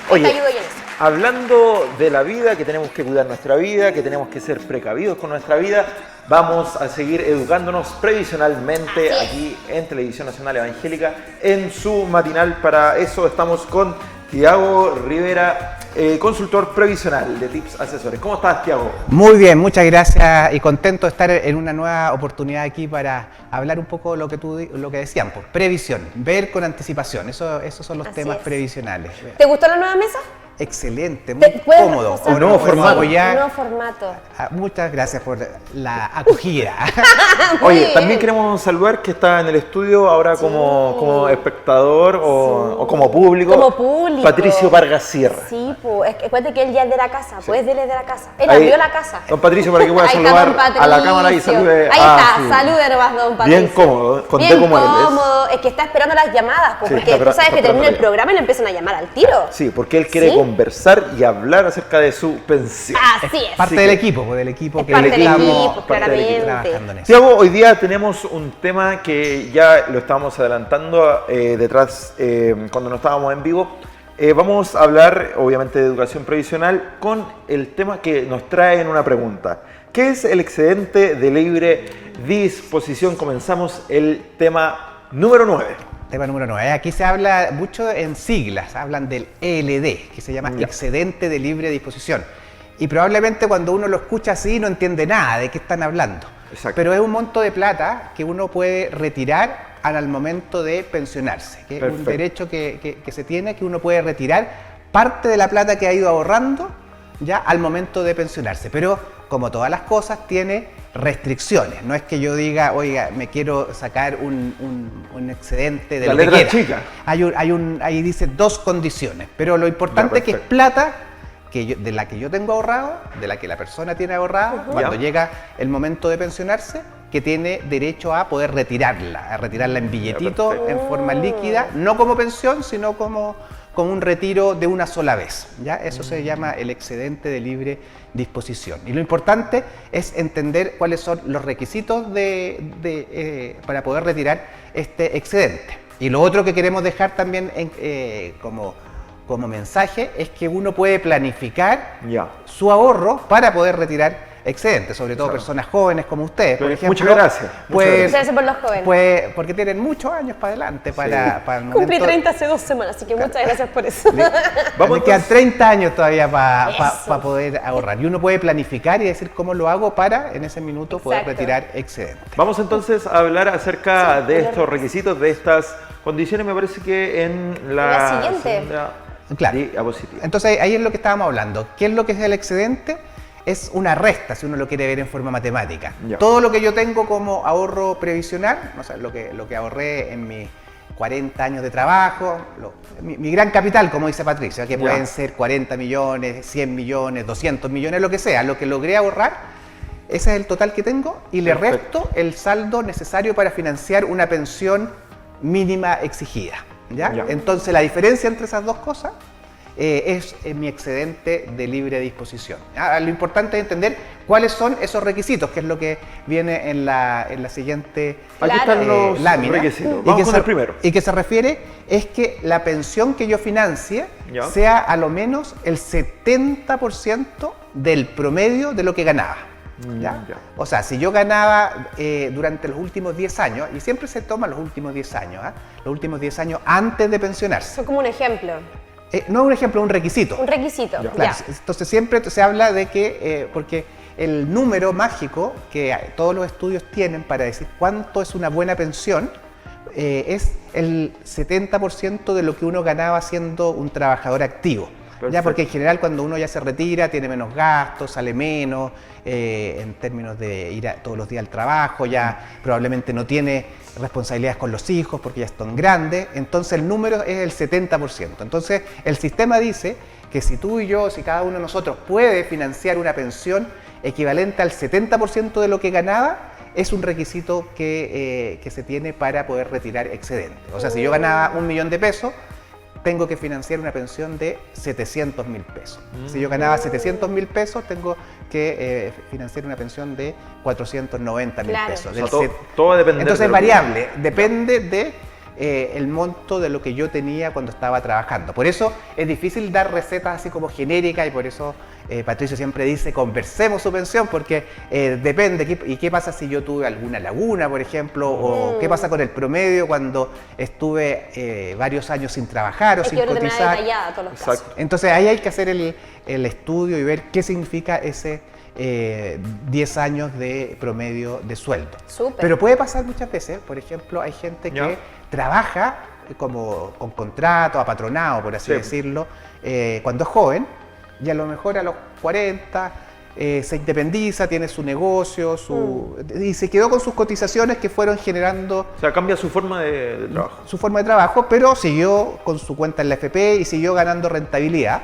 Oye, te ayudo yo en eso. hablando de la vida, que tenemos que cuidar nuestra vida, que tenemos que ser precavidos con nuestra vida, vamos a seguir educándonos previsionalmente Así es. aquí en Televisión Nacional Evangélica en su matinal. Para eso estamos con Tiago Rivera, consultor previsional de Tips Asesores. ¿Cómo estás, Tiago? Muy bien, muchas gracias y contento de estar en una nueva oportunidad aquí para hablar un poco lo que decían, pues, previsión, ver con anticipación, esos son los Así temas es. previsionales. ¿Te gustó la nueva mesa? Excelente, muy ¿Puedes cómodo. reposar? Un nuevo formato. Apoyar. Un nuevo formato. Muchas gracias por la acogida. Muy Oye, bien. también queremos saludar que está en el estudio ahora como espectador o como público. Como público. Patricio Vargas Sierra. Sí, pues, es que acuérdate que él ya es de la casa, pues él es de la casa. Él Ahí, abrió la casa. Don Patricio, para que pueda Ahí está saludar don a la cámara y salude. Ahí está, sí. salude nomás, don Patricio. Bien cómodo, conté Bien como él es. cómodo, es que está esperando las llamadas, pues, Sí, porque está tú sabes está que termina el esperando programa y le empiezan a llamar al tiro. Sí, porque él quiere ¿Sí? conversar y hablar acerca de su pensión. Así es. Parte Sí, del que- equipo, pues, del equipo Es que parte del estamos equipo, parte del equipo trabajando en eso. Tiago, hoy día tenemos un tema que ya lo estábamos adelantando detrás cuando no estábamos en vivo. Vamos a hablar, obviamente, de educación previsional con el tema que nos trae en una pregunta. ¿Qué es el excedente de libre disposición? Comenzamos el tema número 9. Tema número 9. Aquí se habla mucho en siglas, hablan del ELD, que se llama Ya. excedente de libre disposición. Y probablemente cuando uno lo escucha así no entiende nada de qué están hablando. Exacto. Pero es un monto de plata que uno puede retirar al momento de pensionarse, que es un Perfecto. derecho que se tiene, que uno puede retirar parte de la plata que ha ido ahorrando ya al momento de pensionarse. Pero como todas las cosas tiene restricciones. No es que yo diga, oiga, me quiero sacar un excedente de La lo que letra quiera. chica. Ahí dice dos condiciones, pero lo importante Ya, es que es perfecto. plata de la que yo tengo ahorrado, de la que la persona tiene ahorrada, cuando Ya. llega el momento de pensionarse, que tiene derecho a poder retirarla en billetito, perfecto. en forma líquida, no como pensión, sino como un retiro de una sola vez. ¿Ya? Eso se llama el excedente de libre disposición. Y lo importante es entender cuáles son los requisitos para poder retirar este excedente. Y lo otro que queremos dejar también como mensaje es que uno puede planificar Ya. su ahorro para poder retirar excedentes, sobre todo Claro. personas jóvenes como usted, por Muchas ejemplo. gracias, muchas Pues, gracias. Gracias por los jóvenes. pues porque tienen muchos años para adelante para el momento. Cumplí 30 hace 2 semanas, así que muchas gracias por eso. Vamos Me quedan entonces- 30 años todavía para Eso. poder ahorrar. Y uno puede planificar y decir cómo lo hago para en ese minuto poder Exacto. retirar excedentes. Vamos entonces a hablar acerca de los estos requisitos, de estas condiciones. Me parece que en la La siguiente. segunda Claro. diapositiva. Entonces ahí es lo que estábamos hablando. ¿Qué es lo que es el excedente? Es una resta, si uno lo quiere ver en forma matemática. Ya. Todo lo que yo tengo como ahorro previsional, o sea, lo que ahorré en mis 40 años de trabajo, mi gran capital, como dice Patricia, que Ya. pueden ser 40 millones, 100 millones, 200 millones, lo que sea, lo que logré ahorrar, ese es el total que tengo y le Perfecto. resto el saldo necesario para financiar una pensión mínima exigida. ¿Ya? Ya. Entonces la diferencia entre esas dos cosas es mi excedente de libre disposición. Lo importante es entender cuáles son esos requisitos, que es lo que viene en la siguiente Aquí Claro. están los lámina. requisitos. Y Vamos que con se- el primero. Y que se refiere es que la pensión que yo financie Ya. sea a lo menos el 70% del promedio de lo que ganaba. ¿Ya? Ya. O sea, si yo ganaba durante los últimos 10 años, y siempre se toma los últimos 10 años, los últimos 10 años antes de pensionarse. Eso es como un ejemplo, No es un ejemplo, es un requisito. un requisito. Ya. Claro, Ya. entonces siempre se habla de que, porque el número mágico que todos los estudios tienen para decir cuánto es una buena pensión, es el 70% de lo que uno ganaba siendo un trabajador activo. Perfecto. Ya, porque en general cuando uno ya se retira tiene menos gastos, sale menos, en términos de ir todos los días al trabajo, ya probablemente no tiene responsabilidades con los hijos porque ya están grandes, entonces el número es el 70%. Entonces el sistema dice que si tú y yo, si cada uno de nosotros puede financiar una pensión equivalente al 70% de lo que ganaba, es un requisito que se tiene para poder retirar excedente. O sea, si yo ganaba 1 millón de pesos, tengo que financiar una pensión de 700.000 pesos. Si yo ganaba 700.000 pesos, tengo que financiar una pensión de 490.000 Claro. pesos. O sea, todo va a depender Entonces de es lo que- variable, depende de el monto de lo que yo tenía cuando estaba trabajando. Por eso es difícil dar recetas así como genéricas y por eso Patricio siempre dice conversemos su pensión porque depende. ¿Y qué pasa si yo tuve alguna laguna, por ejemplo? ¿O qué pasa con el promedio cuando estuve varios años sin trabajar o sin cotizar? Todos los casos. Entonces ahí hay que hacer el estudio y ver qué significa ese 10 años de promedio de sueldo. Súper. Pero puede pasar muchas veces, por ejemplo, hay gente que trabaja como con contrato, apatronado, por así decirlo, cuando es joven, y a lo mejor a los 40 se independiza, tiene su negocio, y se quedó con sus cotizaciones que fueron generando... O sea, cambia su forma de trabajo. Su forma de trabajo, pero siguió con su cuenta en la AFP y siguió ganando rentabilidad.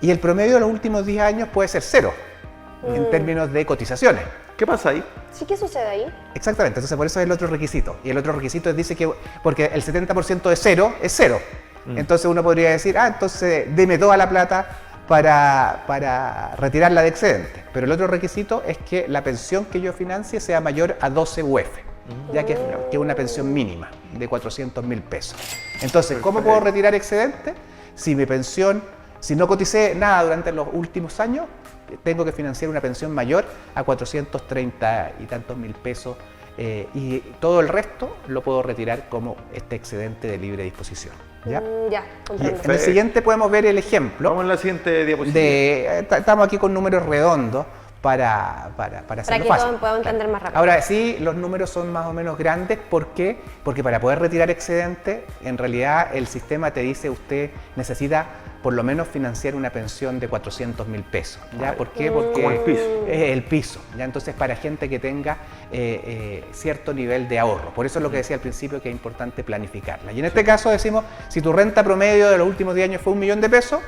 Y el promedio de los últimos 10 años puede ser cero en términos de cotizaciones. ¿Qué pasa ahí? Sí, ¿qué sucede ahí? Exactamente, entonces por eso es el otro requisito. Y el otro requisito dice que, porque el 70% de cero es cero. Entonces uno podría decir, entonces deme toda la plata para retirarla de excedente. Pero el otro requisito es que la pensión que yo financie sea mayor a 12 UF, ya que es una pensión mínima de 400.000 pesos. Entonces, ¿cómo puedo retirar excedente? Si mi pensión, si no coticé nada durante los últimos años, tengo que financiar una pensión mayor a 430 y tantos mil pesos y todo el resto lo puedo retirar como este excedente de libre disposición. ¿Ya? Ya, comprendo. En el siguiente podemos ver el ejemplo. Vamos a la siguiente diapositiva. Estamos aquí con números redondos para hacerlo que fácil. todos podamos entender más rápido. Ahora sí, los números son más o menos grandes. ¿Por qué? Porque para poder retirar excedente, en realidad el sistema te dice usted necesita por lo menos financiar una pensión de 400.000 pesos. ¿Ya? ¿Por qué? Porque como el piso. Es el piso. ¿Ya? Entonces, para gente que tenga cierto nivel de ahorro. Por eso es lo que decía al principio, que es importante planificarla. Y en este caso decimos, si tu renta promedio de los últimos 10 años fue 1 millón de pesos,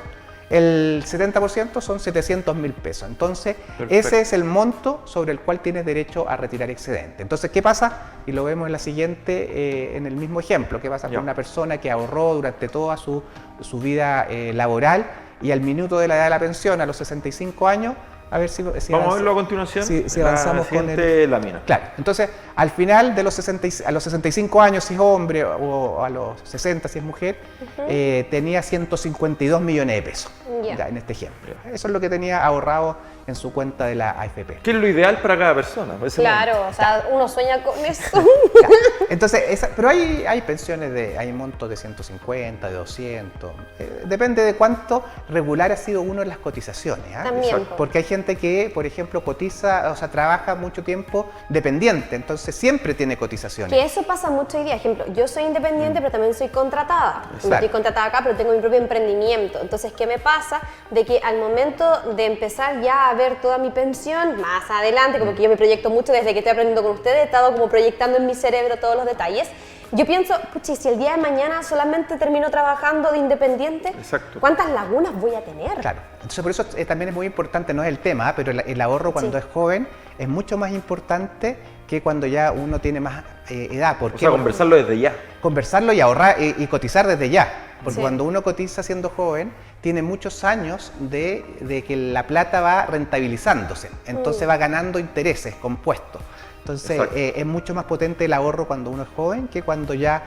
el 70% son 700.000 pesos. Entonces, ese es el monto sobre el cual tienes derecho a retirar excedente. Entonces, ¿qué pasa? Y lo vemos en la siguiente, en el mismo ejemplo. ¿Qué pasa con una persona que ahorró durante toda su vida laboral y al minuto de la edad de la pensión, a los 65 años, a ver si vamos a verlo a continuación. Si avanzamos con lámina. Claro, entonces al final de los 65 años si es hombre o a los 60 si es mujer, tenía 152 millones de pesos, ya, en este ejemplo. Eso es lo que tenía ahorrado en su cuenta de la AFP. ¿Qué es lo ideal para cada persona? Claro, o sea, uno sueña con eso. Entonces, pero hay pensiones, hay montos de 150, de 200, depende de cuánto regular ha sido uno en las cotizaciones. También. Porque hay gente que, por ejemplo, cotiza, o sea, trabaja mucho tiempo dependiente, entonces siempre tiene cotizaciones. Que eso pasa mucho hoy día. Ejemplo, yo soy independiente, pero también soy contratada. No estoy contratada acá, pero tengo mi propio emprendimiento. Entonces, ¿qué me pasa? De que al momento de empezar ya a ver toda mi pensión, más adelante, como que yo me proyecto mucho desde que estoy aprendiendo con ustedes, he estado como proyectando en mi cerebro todos los detalles. Yo pienso, pucha, si el día de mañana solamente termino trabajando de independiente, ¿cuántas lagunas voy a tener? Claro, entonces por eso también es muy importante, no es el tema, pero el ahorro cuando es joven es mucho más importante que cuando ya uno tiene más edad. ¿Por qué? O sea, conversarlo desde ya. Conversarlo y ahorrar y cotizar desde ya. Porque cuando uno cotiza siendo joven, tiene muchos años de que la plata va rentabilizándose. Entonces va ganando intereses compuestos. Entonces es mucho más potente el ahorro cuando uno es joven que cuando ya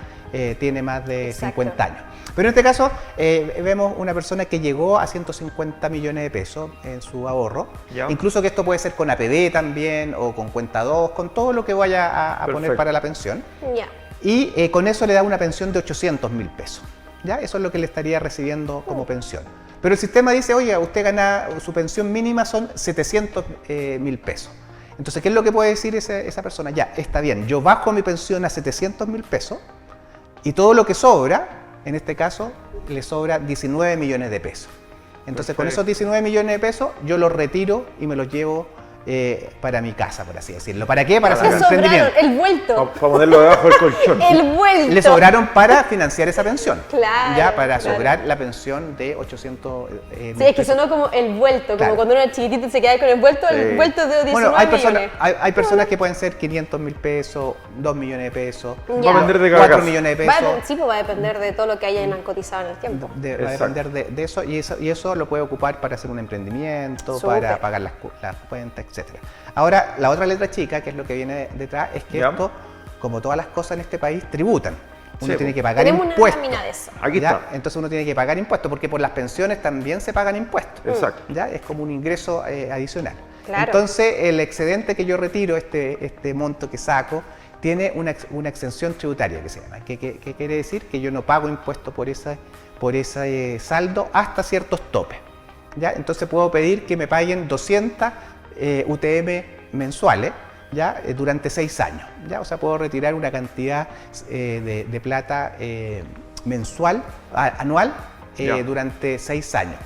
tiene más de 50 años. Pero en este caso vemos una persona que llegó a 150 millones de pesos en su ahorro. Incluso que esto puede ser con APB también o con cuenta 2, con todo lo que vaya a poner para la pensión. Y con eso le da una pensión de 800.000 pesos. ¿Ya? Eso es lo que le estaría recibiendo como pensión. Pero el sistema dice, oye, usted gana, su pensión mínima son 700.000 pesos. Entonces, ¿qué es lo que puede decir esa persona? Ya, está bien, yo bajo mi pensión a 700.000 pesos y todo lo que sobra, en este caso, le sobra 19 millones de pesos. Entonces, con esos 19 millones de pesos, yo los retiro y me los llevo para mi casa, por así decirlo. ¿Para qué? Para hacer un emprendimiento. El vuelto. Para ponerlo debajo del colchón. El vuelto. Le sobraron para financiar esa pensión. Claro. Ya, para sobrar la pensión de 800 sí, es que sonó como el vuelto, como cuando uno era chiquitito y se quedaba con el vuelto de 19 bueno, millones. Hay personas que pueden ser 500.000 pesos, 2 millones de pesos, Va a depender de cada 4 caso. millones de pesos. Sí, pues va a depender de todo lo que hayan cotizado en el tiempo. Va a depender de eso y eso lo puede ocupar para hacer un emprendimiento, para pagar las cuentas, etc. Ahora, la otra letra chica, que es lo que viene detrás, es que esto, como todas las cosas en este país, tributan. uno Sí, tiene que pagar Tenemos impuestos. una lámina de eso. Aquí ¿Ya? está. Entonces uno tiene que pagar impuestos, porque por las pensiones también se pagan impuestos. Exacto. ¿Ya? Es como un ingreso adicional. Claro. Entonces el excedente que yo retiro, este monto que saco, tiene una exención tributaria que se llama. ¿Qué quiere decir? Que yo no pago impuestos por ese saldo hasta ciertos topes. ¿Ya? Entonces puedo pedir que me paguen 200 UTM mensuales, ¿ya? Durante 6 años. ¿Ya? O sea, puedo retirar una cantidad de plata mensual, anual, durante 6 años.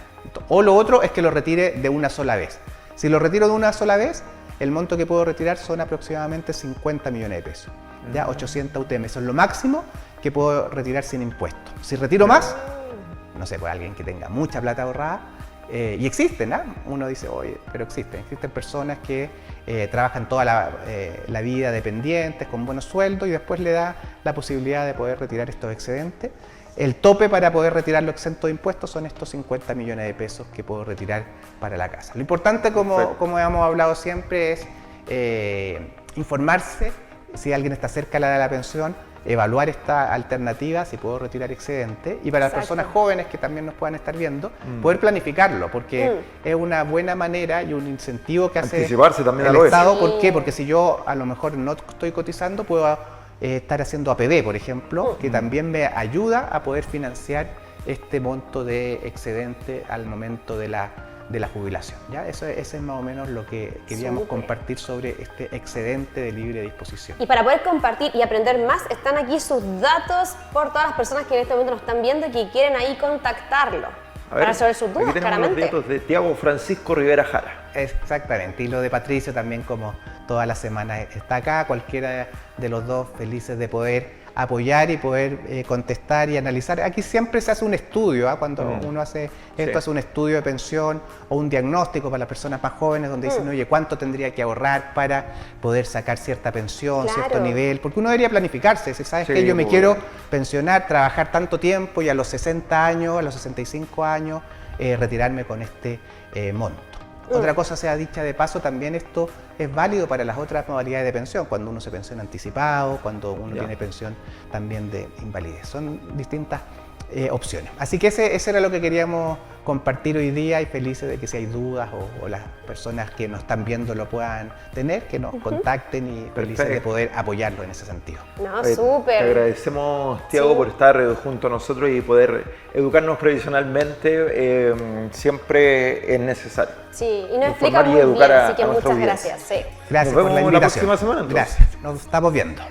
O lo otro es que lo retire de una sola vez. Si lo retiro de una sola vez, el monto que puedo retirar son aproximadamente 50 millones de pesos. ¿Ya? 800 UTM, eso es lo máximo que puedo retirar sin impuestos. Si retiro más, no sé, pues alguien que tenga mucha plata ahorrada, y existen, ¿no? Uno dice, oye, pero existen personas que trabajan toda la vida dependientes, con buenos sueldos, y después le da la posibilidad de poder retirar estos excedentes. El tope para poder retirarlo exento de impuestos son estos 50 millones de pesos que puedo retirar para la casa. Lo importante, como hemos hablado siempre, es informarse si alguien está cerca de la edad de la pensión, evaluar esta alternativa, si puedo retirar excedente, y para las personas jóvenes que también nos puedan estar viendo, poder planificarlo, porque es una buena manera y un incentivo que hace Anticiparse también el a lo Estado. es. ¿Por qué? Porque si yo a lo mejor no estoy cotizando, puedo estar haciendo APB, por ejemplo, que también me ayuda a poder financiar este monto de excedente al momento de la jubilación. ¿Ya? Ese es más o menos lo que queríamos compartir sobre este excedente de libre disposición. Y para poder compartir y aprender más, están aquí sus datos por todas las personas que en este momento nos están viendo y que quieren ahí contactarlo. A ver, Para saber sus dudas, aquí tenemos claramente. los datos de Tiago Francisco Rivera Jara. Exactamente, y lo de Patricio también, como toda la semana está acá, cualquiera de los dos felices de poder apoyar y poder contestar y analizar. Aquí siempre se hace un estudio, cuando uno hace esto, hace un estudio de pensión o un diagnóstico para las personas más jóvenes, donde dicen, oye, ¿cuánto tendría que ahorrar para poder sacar cierta pensión, cierto nivel? Porque uno debería planificarse, si sabes que yo me quiero pensionar, trabajar tanto tiempo y a los 60 años, a los 65 años, retirarme con este monto. Otra cosa sea dicha de paso, también esto es válido para las otras modalidades de pensión, cuando uno se pensiona anticipado, cuando uno tiene pensión también de invalidez. Son distintas opciones. Así que ese era lo que queríamos compartir hoy día, y felices de que si hay dudas o las personas que nos están viendo lo puedan tener, que nos contacten, y felices de poder apoyarlo en ese sentido. No, Te súper. agradecemos, Tiago, por estar junto a nosotros y poder educarnos previsionalmente. Siempre es necesario. Sí, y nos explica Informar y muy bien, educar así que a muchas nuestra audiencia. gracias. Sí. Gracias Nos por la vemos la invitación. próxima semana, entonces. Gracias, nos estamos viendo.